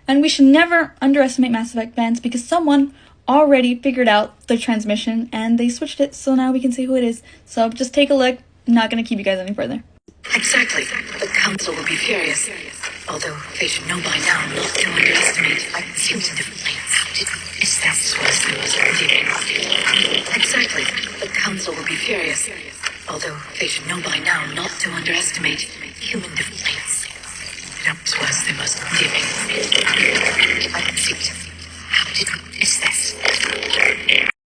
And we should never underestimate Mass Effect fans because someone already figured out the transmission and they switched it so now we can see who it is. So just take a look. I'm not going to keep you guys any further. Exactly. The Council will be furious. Although they should know by now not to underestimate humans in different lanes. Is that worse than most Exactly. The Council will be furious. Although they should know by now not to underestimate human different lanes. That's worse than most